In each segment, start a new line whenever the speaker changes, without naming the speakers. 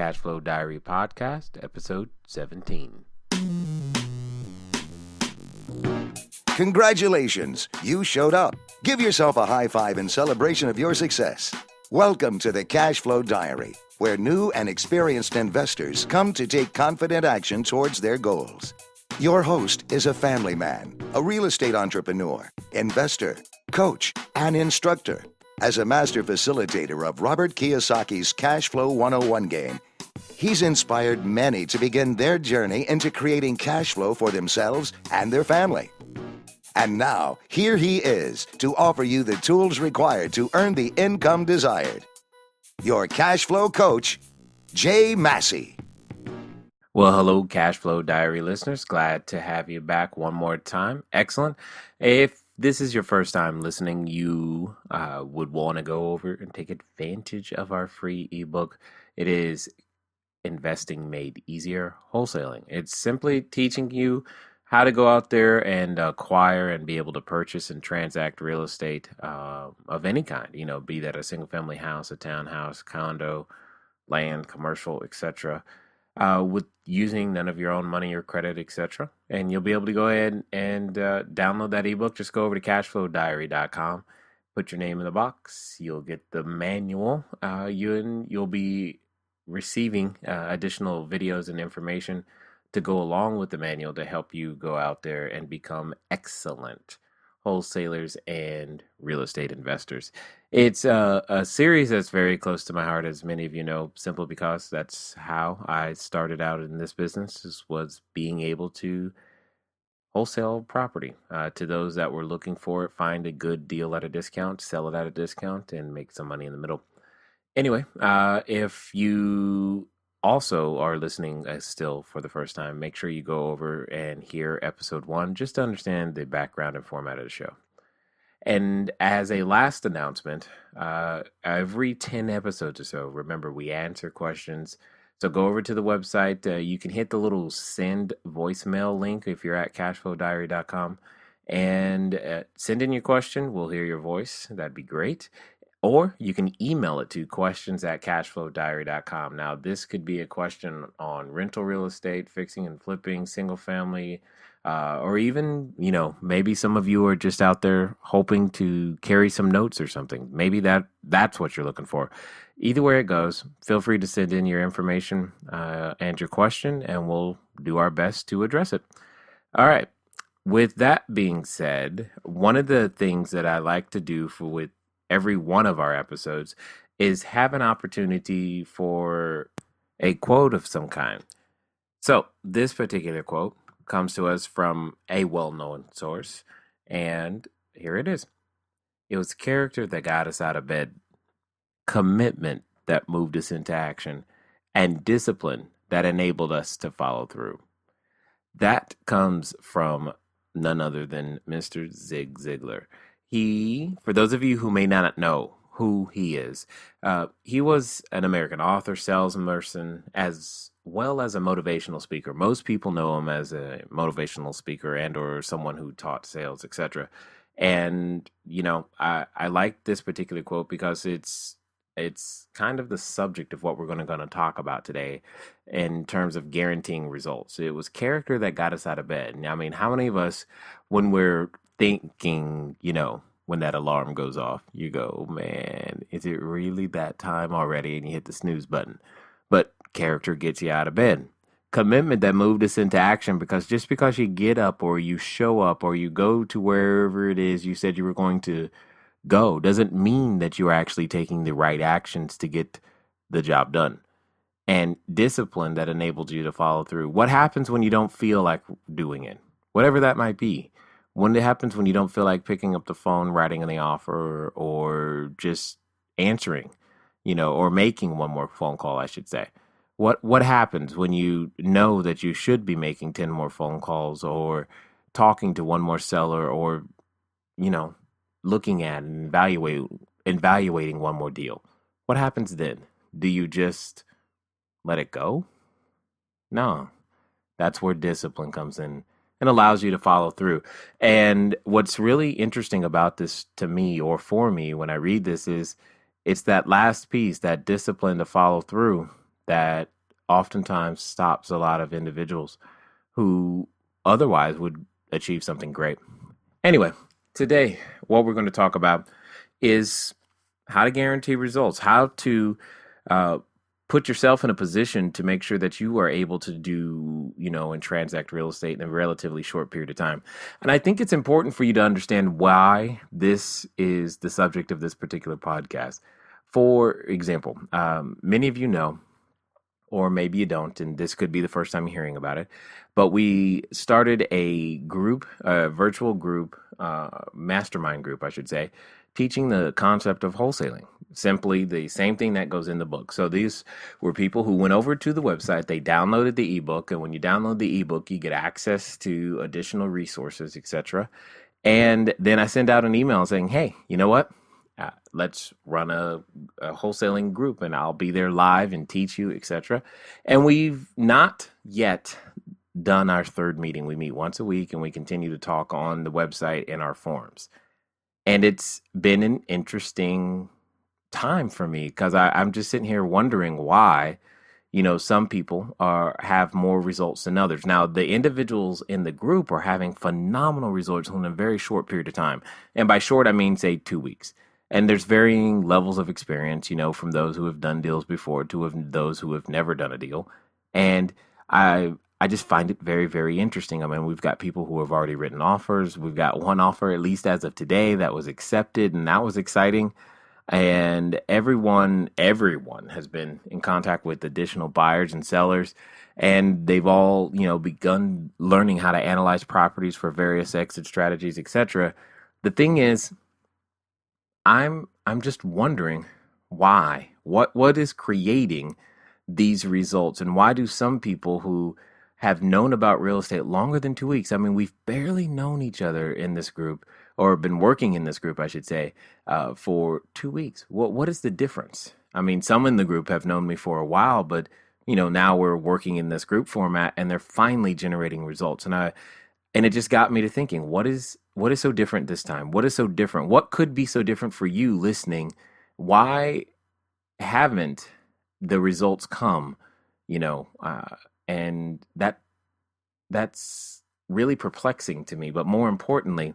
Cashflow Diary podcast, episode 17.
Congratulations, you showed up. Give yourself a high five in celebration of your success. Welcome to the Cashflow Diary, where new and experienced investors come to take confident action towards their goals. Your host is a family man, a real estate entrepreneur, investor, coach, and instructor. As a master facilitator of Robert Kiyosaki's Cashflow 101 game, he's inspired many to begin their journey into creating cash flow for themselves and their family. And now, here he is to offer you the tools required to earn the income desired. Your cash flow coach, Jay Massey.
Well, hello, Cashflow Diary listeners. Glad to have you back one more time. Excellent. If this is your first time listening, you would want to go over and take advantage of our free ebook. It is Investing Made Easier Wholesaling. It's simply teaching you how to go out there and acquire and be able to purchase and transact real estate of any kind, be that a single family house, a townhouse, condo, land, commercial, etc., with using none of your own money or credit, etc. And you'll be able to go ahead and download that ebook. Just go over to cashflowdiary.com, put your name in the box. You'll get the manual. You'll be receiving additional videos and information to go along with the manual to help you go out there and become excellent wholesalers and real estate investors. It's a series that's very close to my heart, as many of you know, simply because that's how I started out in this business, was being able to wholesale property to those that were looking for it, find a good deal at a discount, sell it at a discount, and make some money in the middle. Anyway, if you also are listening still for the first time, make sure you go over and hear episode 1 just to understand the background and format of the show. And as a last announcement, every 10 episodes or so, remember, we answer questions. So go over to the website. You can hit the little send voicemail link if you're at cashflowdiary.com and send in your question. We'll hear your voice. That'd be great. Or you can email it to questions@cashflowdiary.com. Now, this could be a question on rental real estate, fixing and flipping, single family, or even, maybe some of you are just out there hoping to carry some notes or something. Maybe that's what you're looking for. Either way it goes, feel free to send in your information and your question, and we'll do our best to address it. All right. With that being said, one of the things that I like to do with every one of our episodes is have an opportunity for a quote of some kind. So this particular quote comes to us from a well-known source, and here it is. It was character that got us out of bed, commitment that moved us into action, and discipline that enabled us to follow through. That comes from none other than Mr. Zig Ziglar. He, for those of you who may not know who he is, he was an American author, salesperson, as well as a motivational speaker. Most people know him as a motivational speaker and or someone who taught sales, etc. And, I like this particular quote because it's kind of the subject of what we're going to talk about today in terms of guaranteeing results. It was character that got us out of bed. And, how many of us, when we're thinking, when that alarm goes off, you go, man, is it really that time already? And you hit the snooze button. But character gets you out of bed. Commitment that moved us into action, because just because you get up or you show up or you go to wherever it is you said you were going to go doesn't mean that you're actually taking the right actions to get the job done. And discipline that enabled you to follow through. What happens when you don't feel like doing it? Whatever that might be. When it happens when you don't feel like picking up the phone, writing the offer, or just answering, or making one more phone call, I should say. What happens when you know that you should be making 10 more phone calls, or talking to one more seller, or, looking at and evaluating one more deal? What happens then? Do you just let it go? No. That's where discipline comes in and allows you to follow through. And what's really interesting about this to me, or for me, when I read this, is it's that last piece, that discipline to follow through, that oftentimes stops a lot of individuals who otherwise would achieve something great. Anyway, today, what we're going to talk about is how to guarantee results, how to uh, put yourself in a position to make sure that you are able to do, and transact real estate in a relatively short period of time. And I think it's important for you to understand why this is the subject of this particular podcast. For example, many of you know, or maybe you don't, and this could be the first time you're hearing about it, but we started a group, a virtual group, MasterMind Group, I should say, teaching the concept of wholesaling. Simply the same thing that goes in the book. So these were people who went over to the website, they downloaded the ebook, and when you download the ebook, you get access to additional resources, etc. And then I send out an email saying, hey, you know what? Let's run a wholesaling group, and I'll be there live and teach you, etc. And we've not yet done our third meeting. We meet once a week, and we continue to talk on the website and our forums. And it's been an interesting time for me because I'm just sitting here wondering why, some people have more results than others. Now, the individuals in the group are having phenomenal results in a very short period of time. And by short, I mean, say 2 weeks. And there's varying levels of experience, from those who have done deals before to those who have never done a deal. And I just find it very, very interesting. I mean, we've got people who have already written offers. We've got one offer, at least as of today, that was accepted, and that was exciting. And everyone has been in contact with additional buyers and sellers, and they've all, begun learning how to analyze properties for various exit strategies, etc. The thing is, I'm just wondering why. What is creating these results, and why do some people who have known about real estate longer than 2 weeks? I mean, we've barely known each other in this group, or been working in this group, I should say, for 2 weeks. What is the difference? I mean, some in the group have known me for a while, but now we're working in this group format, and they're finally generating results. And it just got me to thinking, what is so different this time? What is so different? What could be so different for you listening? Why haven't the results come? And that's really perplexing to me. But more importantly,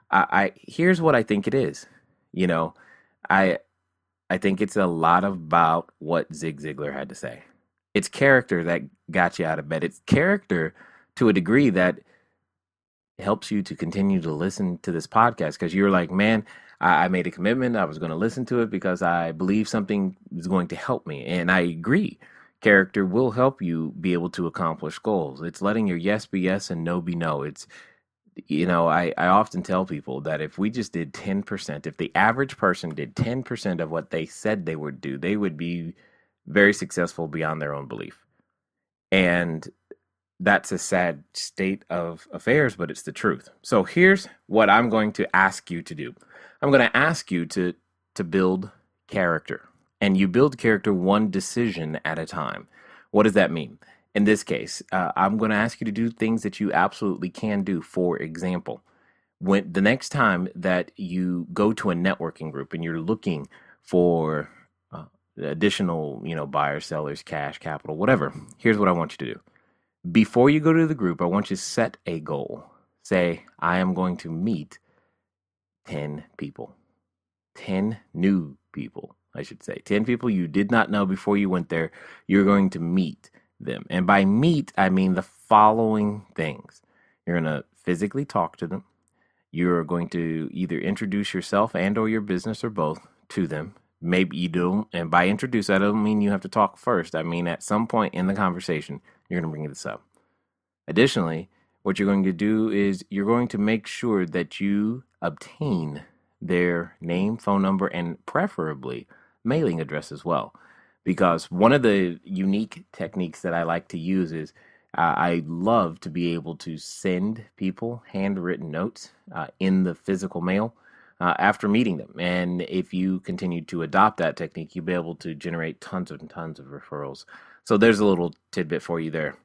I here's what I think it is. I think it's a lot about what Zig Ziglar had to say. It's character that got you out of bed. It's character to a degree that helps you to continue to listen to this podcast, because you're like, man, I made a commitment. I was going to listen to it because I believe something is going to help me. And I agree. Character will help you be able to accomplish goals. It's letting your yes be yes and no be no. It's, I often tell people that if we just did 10%, if the average person did 10% of what they said they would do, they would be very successful beyond their own belief. And that's a sad state of affairs, but it's the truth. So here's what I'm going to ask you to do. I'm going to ask you to build character. And you build character one decision at a time. What does that mean? In this case, I'm going to ask you to do things that you absolutely can do. For example, when the next time that you go to a networking group and you're looking for additional, buyers, sellers, cash, capital, whatever, here's what I want you to do. Before you go to the group, I want you to set a goal. Say, I am going to meet 10 people, 10 new people, I should say. 10 people you did not know before you went there. You're going to meet them. And by meet, I mean the following things. You're going to physically talk to them. You're going to either introduce yourself and or your business or both to them. Maybe you don't. And by introduce, I don't mean you have to talk first. I mean, at some point in the conversation, you're going to bring this up. Additionally, what you're going to do is you're going to make sure that you obtain their name, phone number, and preferably mailing address as well. Because one of the unique techniques that I like to use is I love to be able to send people handwritten notes in the physical mail after meeting them. And if you continue to adopt that technique, you'll be able to generate tons and tons of referrals. So there's a little tidbit for you there.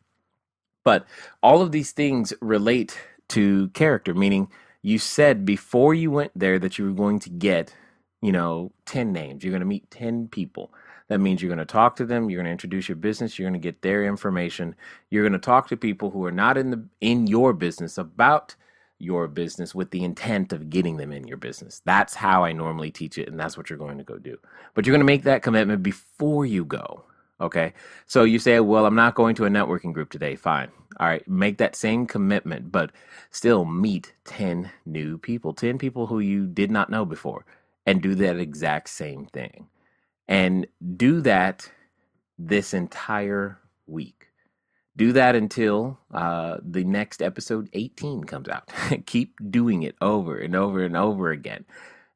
But all of these things relate to character, meaning you said before you went there that you were going to get, 10 names. You're going to meet 10 people. That means you're going to talk to them, you're going to introduce your business, you're going to get their information. You're going to talk to people who are not in your business about your business with the intent of getting them in your business. That's how I normally teach it, and that's what you're going to go do. But you're going to make that commitment before you go. Okay. So you say, well, I'm not going to a networking group today. Fine. All right. Make that same commitment, but still meet 10 new people, 10 people who you did not know before, and do that exact same thing. And do that this entire week. Do that until the next episode 18 comes out. Keep doing it over and over and over again.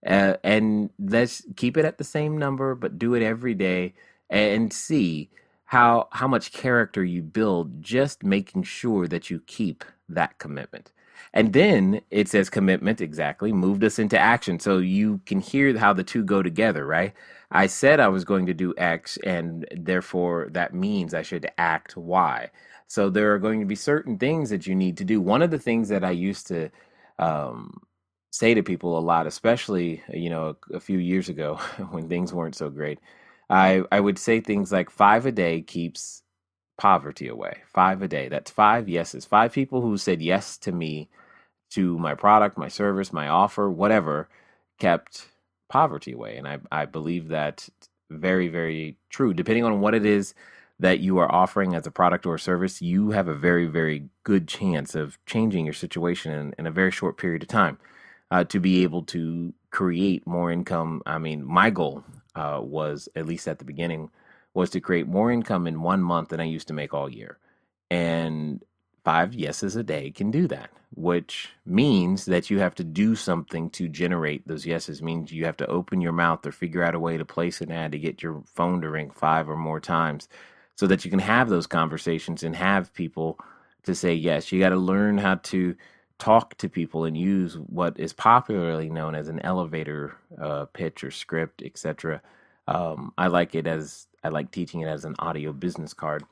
And let's keep it at the same number, but do it every day and see how much character you build just making sure that you keep that commitment. And then it says commitment, exactly, moved us into action. So you can hear how the two go together, right? I said I was going to do X, and therefore that means I should act Y. So there are going to be certain things that you need to do. One of the things that I used to say to people a lot, especially, a few years ago when things weren't so great, I would say things like 5 a day keeps poverty away. 5 a day. That's 5 yeses. 5 people who said yes to me, to my product, my service, my offer, whatever, kept poverty away. And I believe that very, very true. Depending on what it is that you are offering as a product or a service, you have a very, very good chance of changing your situation in a very short period of time to be able to create more income. I mean, my goal was, at least at the beginning, was to create more income in 1 month than I used to make all year. And 5 yeses a day can do that, which means that you have to do something to generate those yeses. Means you have to open your mouth or figure out a way to place an ad to get your phone to ring 5 or more times so that you can have those conversations and have people to say yes. You got to learn how to talk to people and use what is popularly known as an elevator pitch or script, etc. I like teaching it as an audio business card.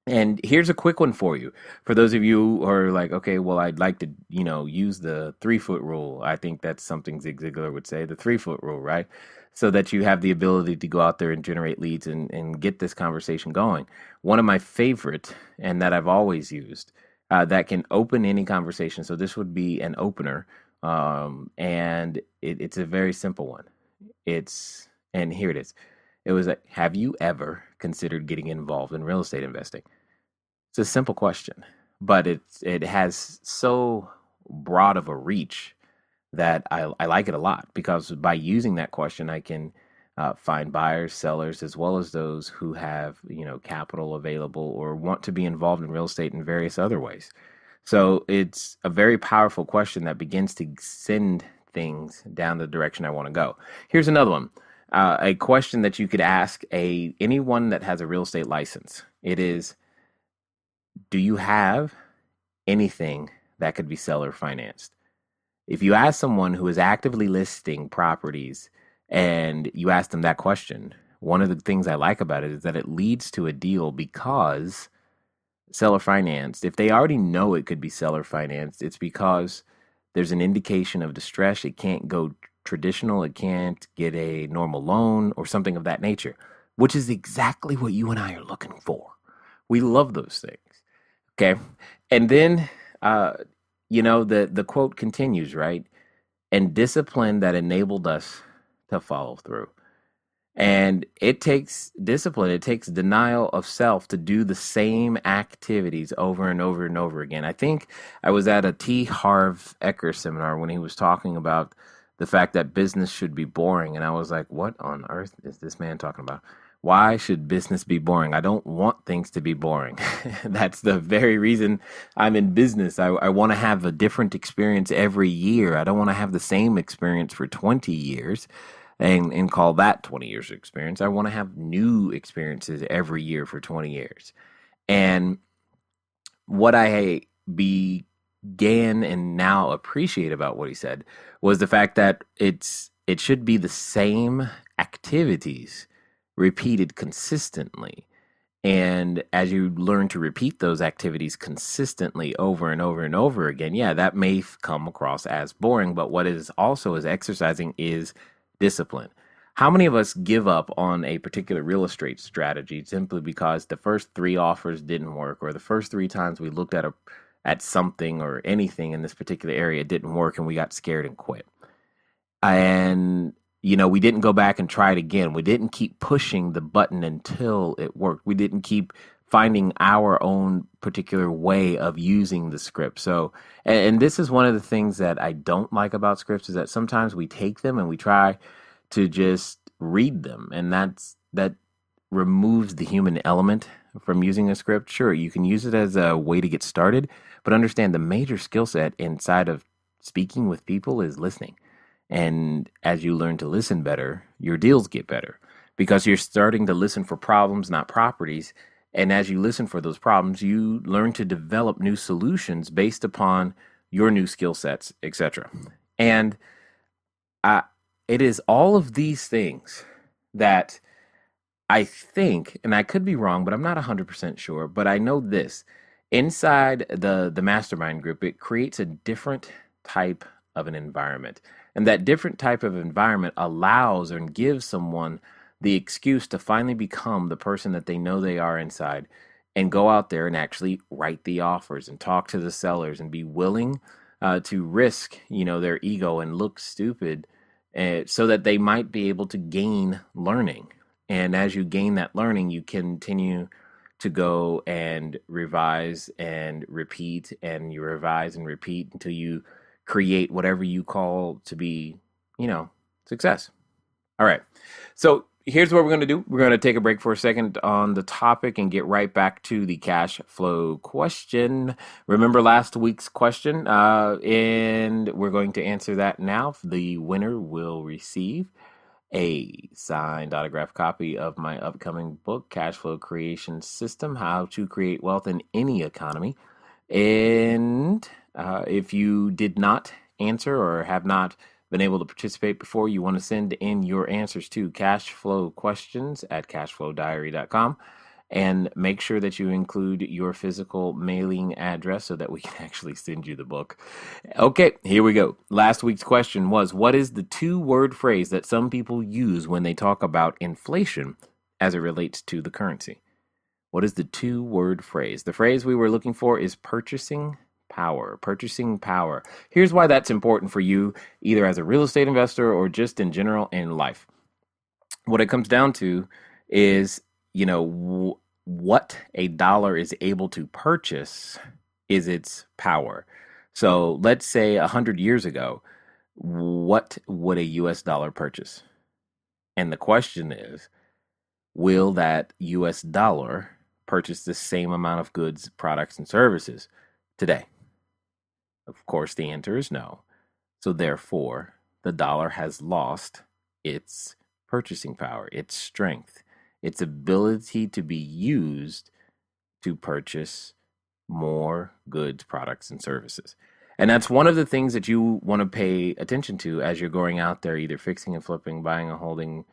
And here's a quick one for you. For those of you who are like, okay, well, I'd like to, use the 3-foot rule. I think that's something Zig Ziglar would say, the 3-foot rule, right? So that you have the ability to go out there and generate leads and get this conversation going. One of my favorite, and that I've always used, that can open any conversation. So this would be an opener. And it's a very simple one. And here it is. It was like, have you ever considered getting involved in real estate investing? It's a simple question, but it has so broad of a reach that I like it a lot, because by using that question, I can find buyers, sellers, as well as those who have capital available or want to be involved in real estate in various other ways. So it's a very powerful question that begins to send things down the direction I want to go. Here's another one. A question that you could ask anyone that has a real estate license. It is, do you have anything that could be seller financed? If you ask someone who is actively listing properties and you ask them that question, one of the things I like about it is that it leads to a deal, because seller financed, if they already know it could be seller financed, it's because there's an indication of distress. It can't go traditional, it can't get a normal loan or something of that nature, which is exactly what you and I are looking for. We love those things. Okay. And then, the quote continues, right? And discipline that enabled us to follow through. And it takes discipline. It takes denial of self to do the same activities over and over and over again. I think I was at a T. Harv Eker seminar when he was talking about the fact that business should be boring. And I was like, what on earth is this man talking about? Why should business be boring? I don't want things to be boring. That's the very reason I'm in business. I want to have a different experience every year. I don't want to have the same experience for 20 years and call that 20 years of experience. I want to have new experiences every year for 20 years. And what I began and now appreciate about what he said was the fact that it should be the same activities repeated consistently. And as you learn to repeat those activities consistently over and over and over again, yeah, that may come across as boring, but what is also is exercising is discipline. How many of us give up on a particular real estate strategy simply because the first three offers didn't work, or the first three times we looked at something or anything in this particular area didn't work, and we got scared and quit? And we didn't go back and try it again. We didn't keep pushing the button until it worked. We didn't keep finding our own particular way of using the script. So, and this is one of the things that I don't like about scripts, is that sometimes we take them and we try to just read them, and that removes the human element from using a script. Sure, you can use it as a way to get started, but understand the major skill set inside of speaking with people is listening. And as you learn to listen better, your deals get better because you're starting to listen for problems, not properties. And as you listen for those problems, you learn to develop new solutions based upon your new skill sets, etc. And it is all of these things that I think, and I could be wrong, but I'm not 100% sure, but I know this. Inside the MasterMind Group, it creates a different type of an environment. And that different type of environment allows and gives someone the excuse to finally become the person that they know they are inside, and go out there and actually write the offers and talk to the sellers and be willing to risk, their ego and look stupid, so that they might be able to gain learning. And as you gain that learning, you continue to go and revise and repeat, and you revise and repeat until you create whatever you call to be, success. All right. So here's what we're going to do. We're going to take a break for a second on the topic and get right back to the cash flow question. Remember last week's question, and we're going to answer that now. The winner will receive a signed autographed copy of my upcoming book, Cash Flow Creation System: How to Create Wealth in Any Economy. And if you did not answer or have not been able to participate before, you want to send in your answers to cashflowquestions@cashflowdiary.com, and make sure that you include your physical mailing address so that we can actually send you the book. Okay, here we go. Last week's question was, what is the two-word phrase that some people use when they talk about inflation as it relates to the currency? What is the two-word phrase? The phrase we were looking for is purchasing power. Purchasing power. Here's why that's important for you, either as a real estate investor or just in general in life. What it comes down to is, what a dollar is able to purchase is its power. So let's say 100 years ago, what would a US dollar purchase? And the question is, will that US dollar purchase the same amount of goods, products, and services today? Of course, the answer is no. So therefore, the dollar has lost its purchasing power, its strength, its ability to be used to purchase more goods, products, and services. And that's one of the things that you want to pay attention to as you're going out there, either fixing and flipping, buying and holding,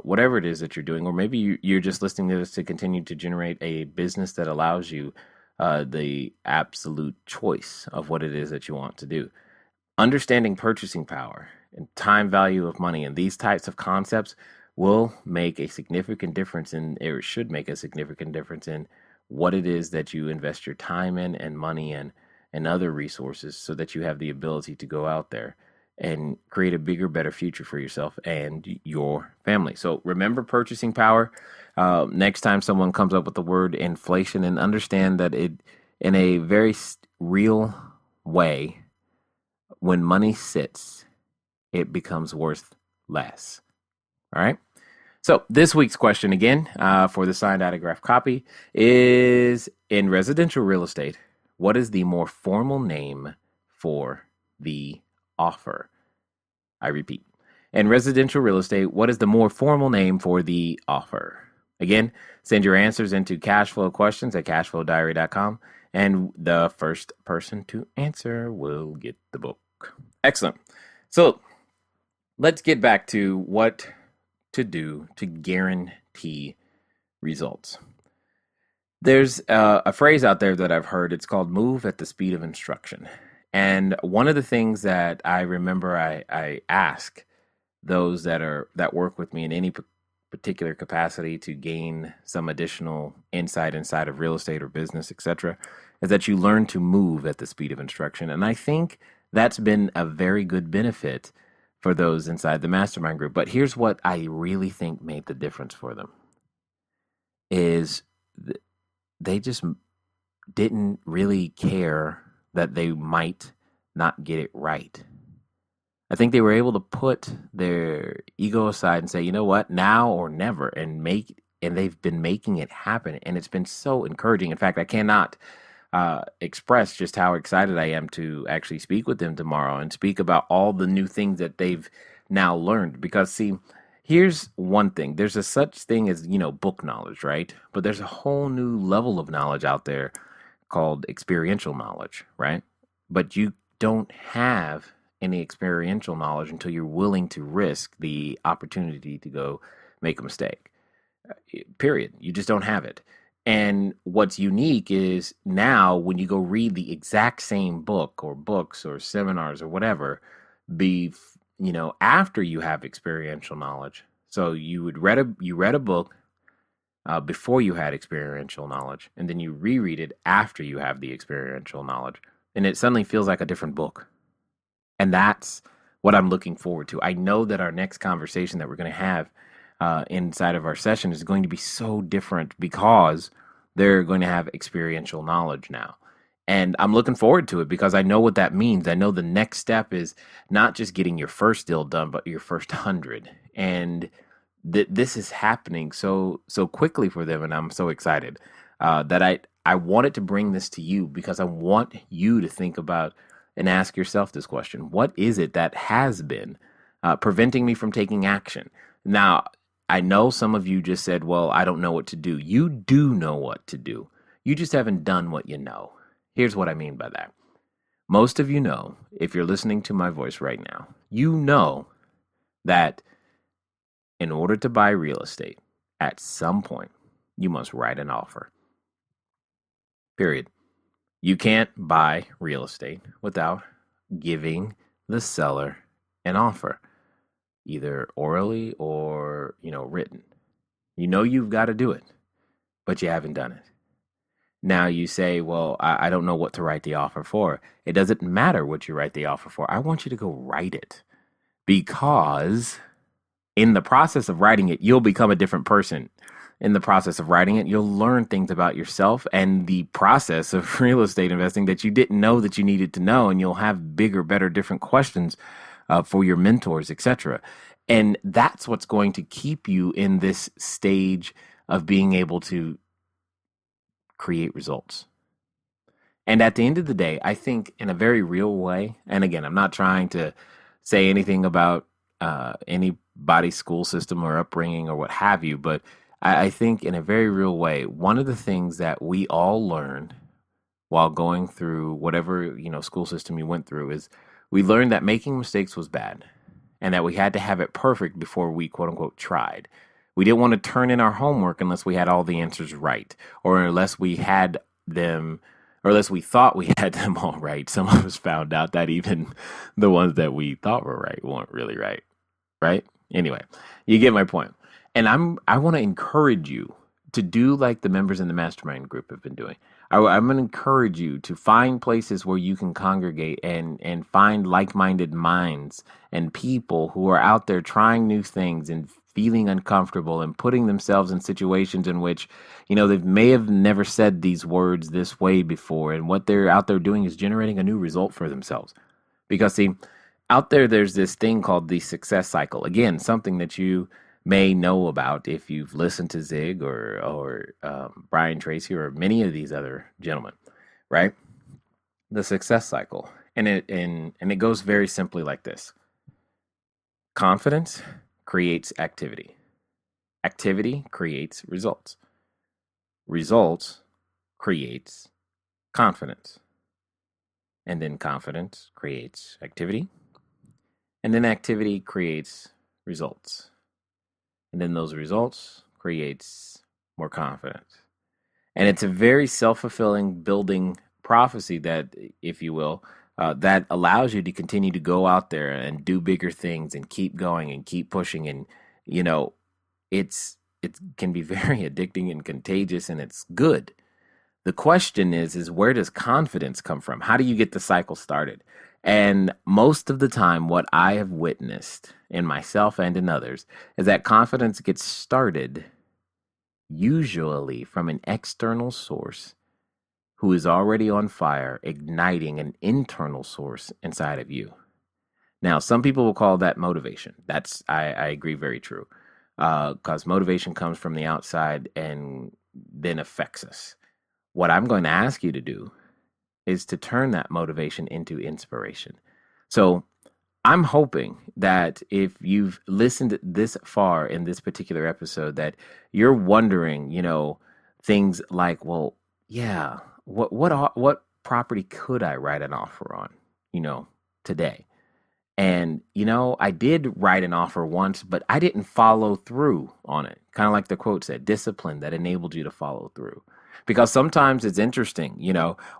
whatever it is that you're doing. Or maybe you're just listening to this to continue to generate a business that allows you the absolute choice of what it is that you want to do. Understanding purchasing power and time value of money and these types of concepts will make a significant difference or should make a significant difference in what it is that you invest your time in and money in and other resources, so that you have the ability to go out there and create a bigger, better future for yourself and your family. So remember purchasing power. Next time someone comes up with the word inflation, and understand that it, in a very real way, when money sits, it becomes worth less. All right. So this week's question again, for the signed autograph copy, is: in residential real estate, what is the more formal name for the offer? I repeat, in residential real estate, what is the more formal name for the offer? Again, send your answers into cashflowquestions@cashflowdiary.com, and the first person to answer will get the book. Excellent. So let's get back to what to do to guarantee results. There's a phrase out there that I've heard. It's called move at the speed of instruction. And one of the things that I remember I ask those that work with me in any particular capacity to gain some additional insight inside of real estate or business, etc., is that you learn to move at the speed of instruction. And I think that's been a very good benefit for those inside the mastermind group. But here's what I really think made the difference for them is they just didn't really care that they might not get it right. I think they were able to put their ego aside and say, you know what, now or never, and they've been making it happen. And it's been so encouraging. In fact, I cannot express just how excited I am to actually speak with them tomorrow and speak about all the new things that they've now learned. Because see, here's one thing. There's a such thing as, book knowledge, right? But there's a whole new level of knowledge out there called experiential knowledge, right? But you don't have any experiential knowledge until you're willing to risk the opportunity to go make a mistake. Period. You just don't have it. And what's unique is now when you go read the exact same book or books or seminars or whatever, after you have experiential knowledge. So you read a book before you had experiential knowledge, and then you reread it after you have the experiential knowledge, and it suddenly feels like a different book. And that's what I'm looking forward to. I know that our next conversation that we're going to have inside of our session is going to be so different because they're going to have experiential knowledge now. And I'm looking forward to it because I know what that means. I know the next step is not just getting your first deal done, but your first 100. And this is happening so quickly for them, and I'm so excited that I wanted to bring this to you because I want you to think about and ask yourself this question. What is it that has been preventing me from taking action? Now, I know some of you just said, well, I don't know what to do. You do know what to do. You just haven't done what you know. Here's what I mean by that. Most of you know, if you're listening to my voice right now, you know that in order to buy real estate, at some point, you must write an offer. Period. You can't buy real estate without giving the seller an offer, either orally or, written. You know you've got to do it, but you haven't done it. Now you say, well, I don't know what to write the offer for. It doesn't matter what you write the offer for. I want you to go write it because in the process of writing it, you'll become a different person. In the process of writing it, you'll learn things about yourself and the process of real estate investing that you didn't know that you needed to know. And you'll have bigger, better, different questions for your mentors, etc. And that's what's going to keep you in this stage of being able to create results. And at the end of the day, I think in a very real way, and again, I'm not trying to say anything about anybody's school system or upbringing or what have you, but I think in a very real way, one of the things that we all learned while going through whatever, school system you went through is we learned that making mistakes was bad and that we had to have it perfect before we, quote unquote, tried. We didn't want to turn in our homework unless we had all the answers right, or unless we had them, or unless we thought we had them all right. Some of us found out that even the ones that we thought were right weren't really right, right? Anyway, you get my point. And I want to encourage you to do like the members in the mastermind group have been doing. I'm going to encourage you to find places where you can congregate and find like-minded minds and people who are out there trying new things and feeling uncomfortable and putting themselves in situations in which, they may have never said these words this way before. And what they're out there doing is generating a new result for themselves. Because see, out there's this thing called the success cycle. Again, something that you may know about if you've listened to Zig or Brian Tracy or many of these other gentlemen, right? The success cycle. And it goes very simply like this. Confidence creates activity. Activity creates results. Results creates confidence. And then confidence creates activity. And then activity creates results. And then those results creates more confidence. And it's a very self-fulfilling building prophecy that, if you will, that allows you to continue to go out there and do bigger things and keep going and keep pushing. And, you know, it can be very addicting and contagious, and it's good. The question is where does confidence come from? How do you get the cycle started? And most of the time, what I have witnessed in myself and in others is that confidence gets started usually from an external source who is already on fire, igniting an internal source inside of you. Now, some people will call that motivation. I agree, very true. Because motivation comes from the outside and then affects us. What I'm going to ask you to do is to turn that motivation into inspiration. So I'm hoping that if you've listened this far in this particular episode, that you're wondering, things like, well, yeah, what property could I write an offer on, today? And, I did write an offer once, but I didn't follow through on it. Kind of like the quote said, discipline that enabled you to follow through. Because sometimes it's interesting,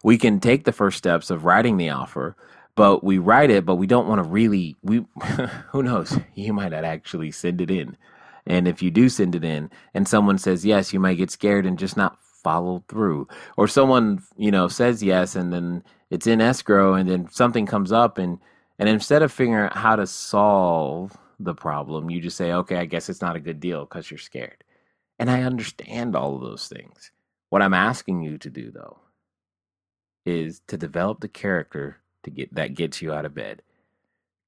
we can take the first steps of writing the offer, but we write it, but we don't want to who knows, you might not actually send it in. And if you do send it in and someone says yes, you might get scared and just not follow through. Or someone, says yes, and then it's in escrow, and then something comes up, and instead of figuring out how to solve the problem, you just say, okay, I guess it's not a good deal because you're scared. And I understand all of those things. What I'm asking you to do, though, is to develop the character that gets you out of bed.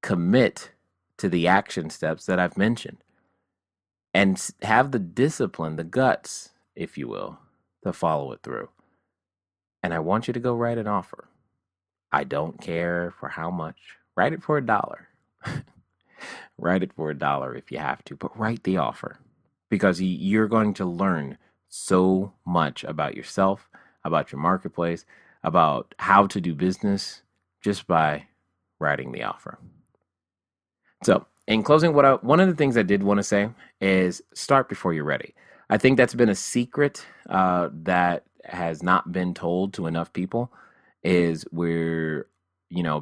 Commit to the action steps that I've mentioned. And have the discipline, the guts, if you will, to follow it through. And I want you to go write an offer. I don't care for how much. Write it for $1. Write it for $1 if you have to, but write the offer, because you're going to learn so much about yourself, about your marketplace, about how to do business just by writing the offer. So, in closing, one of the things I did want to say is start before you're ready. I think that's been a secret that has not been told to enough people. Is we're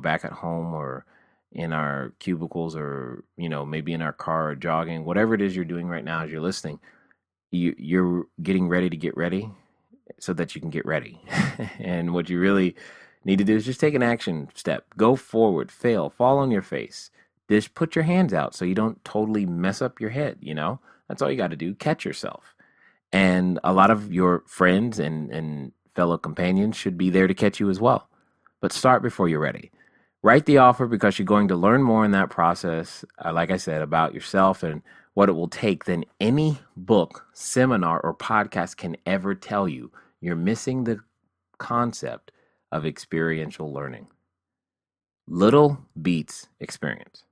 back at home or in our cubicles, or maybe in our car or jogging, whatever it is you're doing right now as you're listening, you're getting ready to get ready so that you can get ready. And what you really need to do is just take an action step. Go forward, fail, fall on your face. Just put your hands out so you don't totally mess up your head, That's all you got to do. Catch yourself. And a lot of your friends and fellow companions should be there to catch you as well. But start before you're ready. Write the offer, because you're going to learn more in that process, like I said, about yourself and what it will take than any book, seminar, or podcast can ever tell you. You're missing the concept of experiential learning. Little beats experience.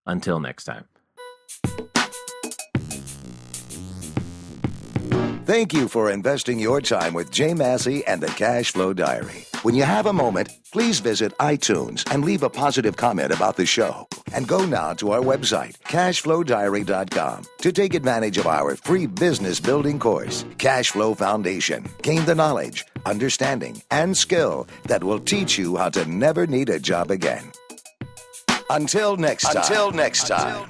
Until next time.
Thank you for investing your time with Jay Massey and the Cashflow Diary. When you have a moment, please visit iTunes and leave a positive comment about the show. And go now to our website, cashflowdiary.com, to take advantage of our free business building course, Cashflow Foundation. Gain the knowledge, understanding, and skill that will teach you how to never need a job again. Until next time.